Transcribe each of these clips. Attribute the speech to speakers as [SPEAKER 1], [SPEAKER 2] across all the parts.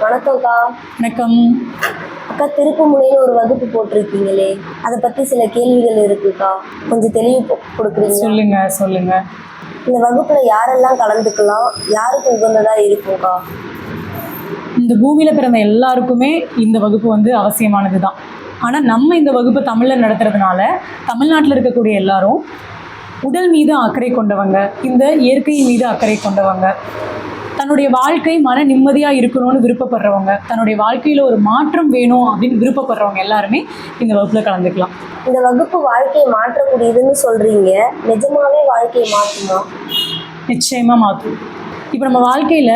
[SPEAKER 1] வணக்கம்க்கா.
[SPEAKER 2] வணக்கம்
[SPEAKER 1] அக்கா, திருப்புமுனைன்னு ஒரு வகுப்பு போட்டிருக்கீங்களே, அதை பற்றி சில கேள்விகள் இருக்குக்கா, கொஞ்சம் தெளிவு கொடுக்குறீங்க?
[SPEAKER 2] சொல்லுங்க.
[SPEAKER 1] இந்த வகுப்பில் யாரெல்லாம் கலந்துக்கலாம், யாருக்கு உகந்ததாக இருக்கும்க்கா?
[SPEAKER 2] இந்த பூமியில் பிறந்த எல்லாருக்குமே இந்த வகுப்பு அவசியமானது தான். ஆனால் நம்ம இந்த வகுப்பு தமிழில் நடத்துறதுனால தமிழ்நாட்டில் இருக்கக்கூடிய எல்லாரும் உடல் மீது அக்கறை கொண்டவங்க, இந்த இயற்கை மீது அக்கறை கொண்டவங்க, தன்னுடைய வாழ்க்கை மன நிம்மதியாக இருக்கணும்னு விருப்பப்படுறவங்க, தன்னுடைய வாழ்க்கையில் ஒரு மாற்றம் வேணும் அப்படின்னு விருப்பப்படுறவங்க எல்லாருமே இந்த வகுப்பில் கலந்துக்கலாம்.
[SPEAKER 1] இந்த வகுப்பு வாழ்க்கையை மாற்றக்கூடியதுன்னு சொல்கிறீங்க, நிஜமாவே வாழ்க்கையை மாற்றுமா?
[SPEAKER 2] நிச்சயமாக மாற்றும். இப்போ நம்ம வாழ்க்கையில்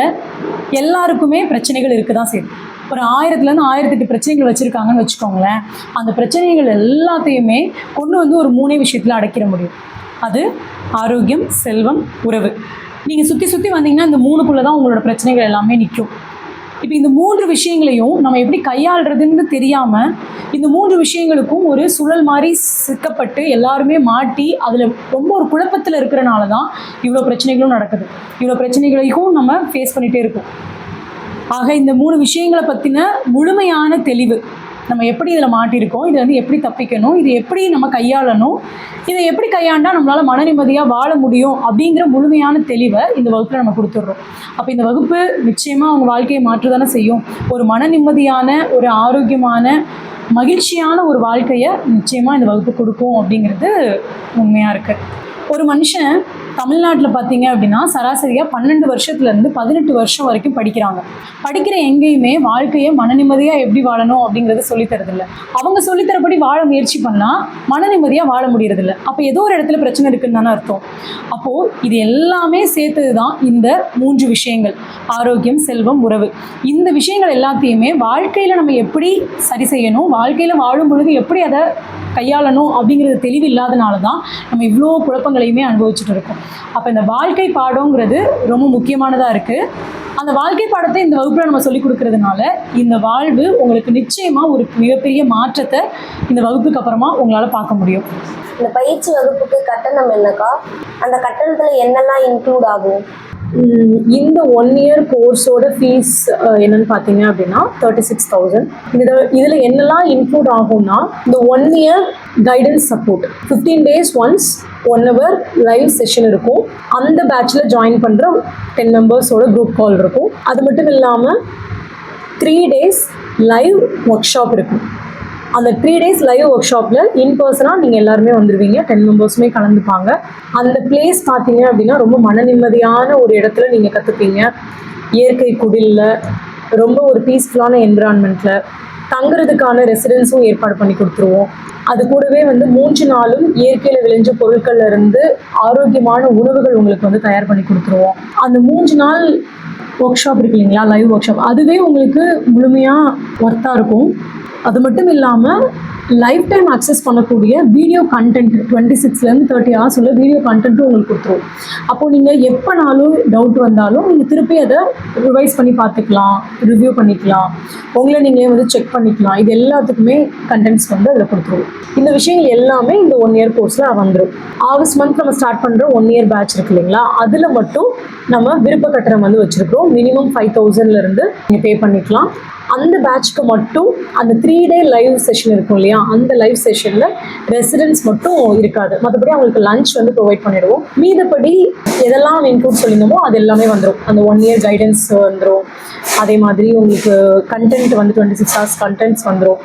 [SPEAKER 2] எல்லாருக்குமே பிரச்சனைகள் இருக்க தான் செய்யும். ஒரு 1000லேருந்து 1008 பிரச்சனைகள் வச்சுருக்காங்கன்னு வச்சுக்கோங்களேன். அந்த பிரச்சனைகள் எல்லாத்தையுமே கொண்டு வந்து ஒரு 3 விஷயத்தில் அடைக்கிற முடியும். அது ஆரோக்கியம், செல்வம், உறவு. நீங்கள் சுற்றி வந்தீங்கன்னா இந்த 3க்குள்ளே தான் உங்களோட பிரச்சனைகள் எல்லாமே நிற்கும். இப்போ இந்த 3 விஷயங்களையும் நம்ம எப்படி கையாளுறதுன்னு தெரியாமல் இந்த 3 விஷயங்களுக்கும் ஒரு சுழல் மாதிரி சிக்கப்பட்டு எல்லாருமே மாட்டி அதில் ரொம்ப ஒரு குழப்பத்தில் இருக்கிறனால தான் இவ்வளோ பிரச்சனைகளும் நடக்குது. இவ்வளோ பிரச்சனைகளையும் நம்ம ஃபேஸ் பண்ணிகிட்டே இருக்கோம். ஆக இந்த 3 விஷயங்களை பற்றின முழுமையான தெளிவு, நம்ம எப்படி இதில் மாட்டியிருக்கோம், இதை எப்படி தப்பிக்கணும், இது எப்படி நம்ம கையாளணும், இதை எப்படி கையாண்டால் நம்மளால் மன நிம்மதியாக வாழ முடியும் அப்படிங்கிற முழுமையான தெளிவை இந்த வகுப்பில் நம்ம கொடுத்துட்றோம். அப்போ இந்த வகுப்பு நிச்சயமாக அவங்க வாழ்க்கையை மாற்றுதானே செய்யும். ஒரு மன நிம்மதியான, ஒரு ஆரோக்கியமான, மகிழ்ச்சியான ஒரு வாழ்க்கையை நிச்சயமாக இந்த வகுப்பு கொடுக்கும் அப்படிங்கிறது உண்மையாக இருக்குது. ஒரு மனுஷன் தமிழ்நாட்டில் பார்த்தீங்க அப்படின்னா சராசரியாக 12 வருஷத்துலேருந்து 18 வருஷம் வரைக்கும் படிக்கிறாங்க. படிக்கிற எங்கேயுமே வாழ்க்கையை மன நிம்மதியாக எப்படி வாழணும் அப்படிங்கிறது சொல்லித்தரதில்லை. அவங்க சொல்லித்தரப்படி வாழ முயற்சி பண்ணால் மன நிம்மதியாக வாழ முடியறதில்லை. அப்போ ஏதோ ஒரு இடத்துல பிரச்சனை இருக்குன்னு தானே அர்த்தம். அப்போது இது எல்லாமே சேர்த்தது தான் இந்த 3 விஷயங்கள்: ஆரோக்கியம், செல்வம், உறவு. இந்த விஷயங்கள் எல்லாத்தையுமே வாழ்க்கையில் நம்ம எப்படி சரி செய்யணும், வாழ்க்கையில் வாழும் பொழுது எப்படி அதை கையாளணும் அப்படிங்கிறது தெளிவு இல்லாதனால தான் நம்ம இவ்வளோ குழப்பங்களையுமே அனுபவிச்சுட்டு இருக்கோம். அப்போ இந்த வாழ்க்கை பாடங்கிறது ரொம்ப முக்கியமானதாக இருக்குது. அந்த வாழ்க்கை பாடத்தை இந்த வகுப்பில் நம்ம சொல்லிக் கொடுக்கறதுனால இந்த வாழ்வு உங்களுக்கு நிச்சயமாக ஒரு மிகப்பெரிய மாற்றத்தை இந்த வகுப்புக்கு அப்புறமா உங்களால் பார்க்க முடியும்.
[SPEAKER 1] இந்த பயிற்சி வகுப்புக்கு கட்டணம் என்னக்கா? அந்த கட்டணத்தில் என்னெல்லாம் இன்க்ளூட் ஆகும்?
[SPEAKER 2] இந்த 1 இயர் கோர்ஸோட ஃபீஸ் என்னன்னு பார்த்தீங்க அப்படின்னா 36,000. இதில் என்னெல்லாம் இன்க்ளூட் ஆகும்னா, இந்த 1 year guidance support, 15 days once 1 hour live session இருக்கும். அந்த பேட்சில் ஜாயின் பண்ணுற 10 மெம்பர்ஸோட குரூப் கால் இருக்கும். அது மட்டும் இல்லாமல் 3 days லைவ் ஒர்க் ஷாப் இருக்கும். அந்த 3 days லைவ் ஒர்க் ஷாப்பில் இன்பர்சனாக நீங்கள் எல்லாருமே வந்துடுவீங்க. 10 மெம்பர்ஸுமே கலந்துப்பாங்க. அந்த பிளேஸ் பார்த்தீங்க அப்படின்னா ரொம்ப மன நிம்மதியான ஒரு இடத்துல நீங்கள் கற்றுப்பீங்க. இயற்கை குடிலில் ரொம்ப ஒரு பீஸ்ஃபுல்லான என்விரான்மெண்ட்டில் தங்குறதுக்கான ரெசிடென்ஸும் ஏற்பாடு பண்ணி கொடுத்துருவோம். அது கூடவே 3 நாளும் இயற்கையில் விளைஞ்ச பொருட்கள்ல இருந்து ஆரோக்கியமான உணவுகள் உங்களுக்கு தயார் பண்ணி கொடுத்துருவோம். அந்த 3 நாள் ஒர்க் ஷாப் இருக்கு இல்லைங்களா, லைவ் ஒர்க் ஷாப், அதுவே உங்களுக்கு முழுமையாக ஒர்த்தாக இருக்கும். அது மட்டும் இல்லாமல் லைஃப் டைம் அக்சஸ் பண்ணக்கூடிய வீடியோ கண்டென்ட் 26லேருந்து 30 hours உள்ள வீடியோ கண்டென்ட்டும் உங்களுக்கு கொடுத்துருவோம். அப்போது நீங்கள் எப்போனாலும் டவுட் வந்தாலும் நீங்கள் திருப்பி அதை ரிவைஸ் பண்ணி பார்த்துக்கலாம், ரிவ்யூ பண்ணிக்கலாம், உங்களை நீங்களே செக் பண்ணிக்கலாம். இது எல்லாத்துக்குமே கண்டென்ட்ஸ் அதில் கொடுத்துருவோம். இந்த விஷயங்கள் எல்லாமே இந்த 1 இயர் கோர்ஸில் வந்துடும். ஆகஸ்ட் மந்த் நம்ம ஸ்டார்ட் பண்ணுற 1 இயர் பேட்ச் இருக்கு இல்லைங்களா, அதில் மட்டும் நம்ம விருப்ப கட்டணம் வச்சுருக்கிறோம். மினிமம் 5,000லேருந்து நீங்கள் பே பண்ணிக்கலாம். அந்த பேட்ச்க்கு மட்டும் அந்த 3 day லைவ் செஷன் இருக்கும் இல்லையா, அந்த லைவ் செஷனில் ரெசிடென்ஸ் மட்டும் இருக்காது. மற்றபடி அவங்களுக்கு லஞ்ச் ப்ரொவைட் பண்ணிடுவோம். மீதப்படி எதெல்லாம் இன்க்ளூட் சொல்லியிருந்தோமோ அது எல்லாமே வந்துடும். அந்த 1 இயர் கைடன்ஸ் வந்துடும். அதே மாதிரி உங்களுக்கு கண்டென்ட் 26 hours கண்டென்ட்ஸ் வந்துடும்.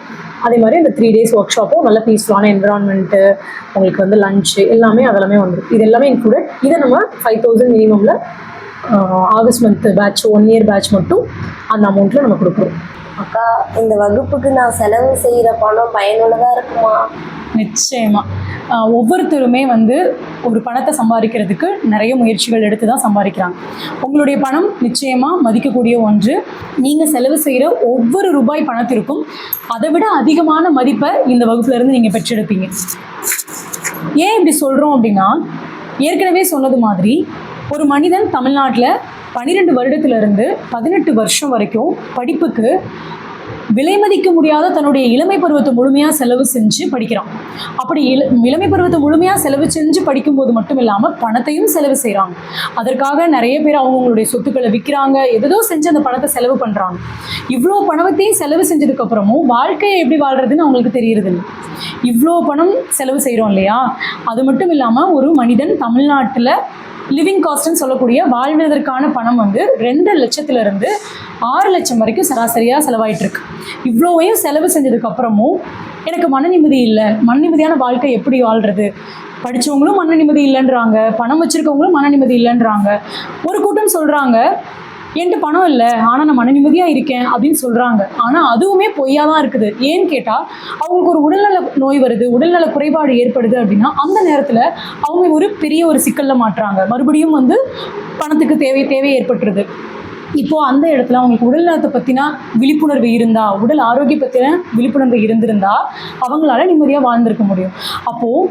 [SPEAKER 2] அதே மாதிரி இந்த 3 days ஒர்க் ஷாப்பும் நல்ல பீஸ்ஃபுல்லான என்விரான்மெண்ட்டு, உங்களுக்கு லஞ்சு எல்லாமே அதெல்லாமே வந்துடும். இது எல்லாமே இன்க்ளூடட். இதை நம்ம 5,000 மினிமமில் August month batch 1 year batch மட்டும் அந்த அமௌண்ட்டில் நம்ம கொடுக்குறோம்.
[SPEAKER 1] அக்கா, இந்த வகுப்புக்கு நான் செலவு செய்கிற பணம் பயனுள்ளதாக இருக்குமா?
[SPEAKER 2] நிச்சயமாக. ஒவ்வொருத்தருமே ஒரு பணத்தை சம்பாதிக்கிறதுக்கு நிறைய முயற்சிகள் எடுத்து தான் சம்பாதிக்கிறாங்க. உங்களுடைய பணம் நிச்சயமாக மதிக்கக்கூடிய ஒன்று. நீங்கள் செலவு செய்கிற ஒவ்வொரு ரூபாய் பணத்திற்கும் அதை விட அதிகமான மதிப்பை இந்த வகுப்புலேருந்து நீங்கள் பெற்றெடுப்பீங்க. ஏன் இப்படி சொல்கிறோம் அப்படின்னா, ஏற்கனவே சொன்னது மாதிரி ஒரு மனிதன் தமிழ்நாட்டில் 12 வருடத்திலிருந்து 18 வருஷம் வரைக்கும் படிப்புக்கு விலை மதிக்க முடியாத தன்னுடைய இளமை பருவத்தை முழுமையாக செலவு செஞ்சு படிக்கிறான். அப்படி இளமை பருவத்தை முழுமையாக செலவு செஞ்சு படிக்கும்போது மட்டும் இல்லாமல் பணத்தையும் செலவு செய்கிறாங்க. அதற்காக நிறைய பேர் அவங்களுடைய சொத்துக்களை விற்கிறாங்க, எதோ செஞ்சு அந்த பணத்தை செலவு பண்ணுறாங்க. இவ்வளோ பணத்தையும் செலவு செஞ்சதுக்கப்புறமும் வாழ்க்கையை எப்படி வாழ்கிறதுன்னு அவங்களுக்கு தெரியறதில்லை. இவ்வளோ பணம் செலவு செய்கிறோம் இல்லையா? அது மட்டும் இல்லாமல் ஒரு மனிதன் தமிழ்நாட்டில் லிவிங் காஸ்ட்னு சொல்லக்கூடிய வாழ்வதற்கான பணம் வந்து 2 லட்சத்திலிருந்து 6 லட்சம் வரைக்கும் சராசரியாக செலவாயிட்டிருக்கு. இவ்வளோவையும் செலவு செஞ்சதுக்கப்புறமும் எனக்கு மன நிம்மதி இல்லை, மன நிம்மதியான வாழ்க்கை எப்படி வாழ்கிறது? படித்தவங்களும் மன நிம்மதி இல்லைன்றாங்க, பணம் வச்சுருக்கவங்களும் மன நிம்மதி இல்லைன்றாங்க. ஒரு கூட்டம் சொல்கிறாங்க என்கிட்ட பணம் இல்லை ஆனால் நான் மன நிம்மதியாக இருக்கேன் அப்படின்னு சொல்கிறாங்க. ஆனால் அதுவுமே பொய்யா தான் இருக்குது. ஏன்னு கேட்டால் அவங்களுக்கு ஒரு உடல்நல நோய் வருது, உடல்நல குறைபாடு ஏற்படுது அப்படின்னா அந்த நேரத்தில் அவங்க ஒரு பெரிய ஒரு சிக்கலில் மாட்டுறாங்க. மறுபடியும் வந்து பணத்துக்கு தேவை ஏற்பட்டுருது. இப்போது அந்த இடத்துல அவங்களுக்கு உடல் நலத்தை பற்றினா விழிப்புணர்வு இருந்தால், உடல் ஆரோக்கியம் பற்றின விழிப்புணர்வு இருந்திருந்தால் அவங்களால நிம்மதியாக வாழ்ந்திருக்க முடியும். அப்போது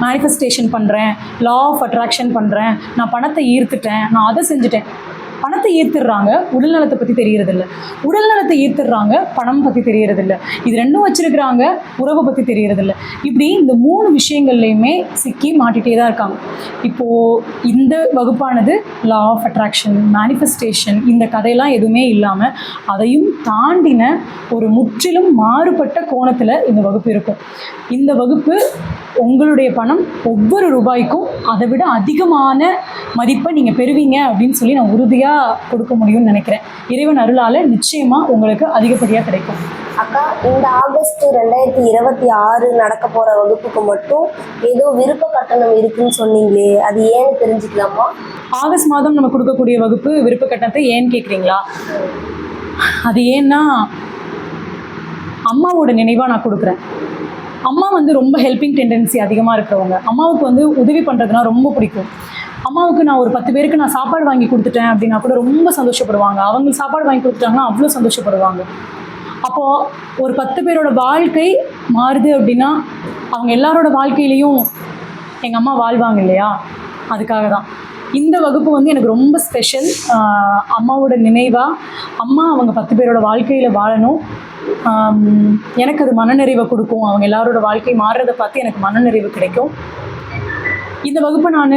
[SPEAKER 2] மேனிஃபெஸ்டேஷன் பண்ணுறேன், லா ஆஃப் அட்ராக்ஷன் பண்ணுறேன், நான் பணத்தை ஈர்த்துட்டேன், நான் அதை செஞ்சுட்டேன். பணத்தை ஈர்த்துடுறாங்க, உடல்நலத்தை பற்றி தெரியறதில்ல. உடல்நலத்தை ஈர்த்துடுறாங்க, பணம் பற்றி தெரியறதில்ல. இது ரெண்டும் வச்சிருக்கிறாங்க, உறவை பற்றி தெரியறதில்ல. இப்படி இந்த 3 விஷயங்கள்லையுமே சிக்கி மாட்டிகிட்டே தான் இருக்காங்க. இப்போது இந்த வகுப்பானது லா ஆஃப் அட்ராக்ஷன், மேனிஃபெஸ்டேஷன், இந்த கதையெல்லாம் எதுவுமே இல்லாமல் அதையும் தாண்டின ஒரு முற்றிலும் மாறுபட்ட கோணத்தில் இந்த வகுப்பு இருக்கும். இந்த வகுப்பு உங்களுடைய பணம் ஒவ்வொரு ரூபாய்க்கும் அதை விட அதிகமான மதிப்பை நீங்கள் பெறுவீங்க அப்படின்னு சொல்லி நான் உறுதியாக கொடுக்க முடியும்னு நினைக்கிறேன். இறைவன் அருளால் நிச்சயமாக உங்களுக்கு அதிகப்படியாக கிடைக்கும்.
[SPEAKER 1] அக்கா, இந்த ஆகஸ்ட் 2026 நடக்க போகிற வகுப்புக்கு மட்டும் ஏதோ விருப்ப கட்டணம் இருக்குன்னு சொன்னீங்களே, அது ஏன்னு தெரிஞ்சுக்கலாமா?
[SPEAKER 2] ஆகஸ்ட் மாதம் நம்ம கொடுக்கக்கூடிய வகுப்பு விருப்ப கட்டணத்தை ஏன்னு கேட்குறீங்களா? அது ஏன்னா அம்மாவோட நினைவாக நான் கொடுக்குறேன். அம்மா வந்து ரொம்ப ஹெல்பிங் டெண்டன்சி அதிகமாக இருக்கிறவங்க. அம்மாவுக்கு வந்து உதவி பண்ணுறதுனா ரொம்ப பிடிக்கும். அம்மாவுக்கு நான் ஒரு 10 பேருக்கு நான் சாப்பாடு வாங்கி கொடுத்துட்டேன் அப்படின்னா கூட ரொம்ப சந்தோஷப்படுவாங்க. அவங்களுக்கு சாப்பாடு வாங்கி கொடுத்துட்டாங்கன்னா அவ்வளோ சந்தோஷப்படுவாங்க. அப்போது ஒரு 10 பேரோட வாழ்க்கை மாறுது அப்படின்னா அவங்க எல்லாரோட வாழ்க்கையிலையும் எங்கள் அம்மா வாழ்வாங்க இல்லையா? அதுக்காக தான் இந்த வகுப்பு வந்து எனக்கு ரொம்ப ஸ்பெஷல். அம்மாவோட நினைவாக அம்மா அவங்க 10 பேரோட வாழ்க்கையில் வாழணும். எனக்கு அது மனநிறைவை கொடுக்கும். அவங்க எல்லாரோட வாழ்க்கை மாறுறதை பார்த்து எனக்கு மனநிறைவு கிடைக்கும். இந்த வகுப்பை நான்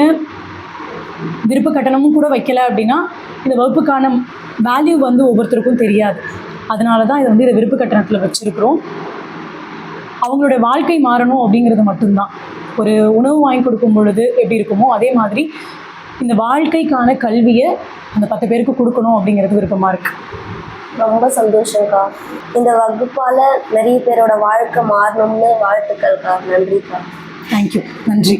[SPEAKER 2] விருப்ப கட்டணமும் கூட வைக்கலை அப்படின்னா இந்த வகுப்புக்கான வேல்யூ வந்து ஒவ்வொருத்தருக்கும் தெரியாது. அதனால தான் இதை வந்து இதை விருப்ப கட்டணத்தில் வச்சுருக்கிறோம். அவங்களோட வாழ்க்கை மாறணும் அப்படிங்கிறது மட்டும்தான். ஒரு உணவு வாங்கி கொடுக்கும் பொழுது எப்படி இருக்குமோ அதே மாதிரி இந்த வாழ்க்கைக்கான கல்வியை அந்த 10 பேருக்கு கொடுக்கணும் அப்படிங்கிறது விருப்பமாக இருக்குது.
[SPEAKER 1] ரொம்ப சந்தோஷம்க்கா. இந்த வகுப்பால் நிறைய பேரோட வாழ்க்கை மாறணும்னு வாழ்த்துக்கள்க்கா. நன்றிக்கா.
[SPEAKER 2] தேங்க்யூ. நன்றி.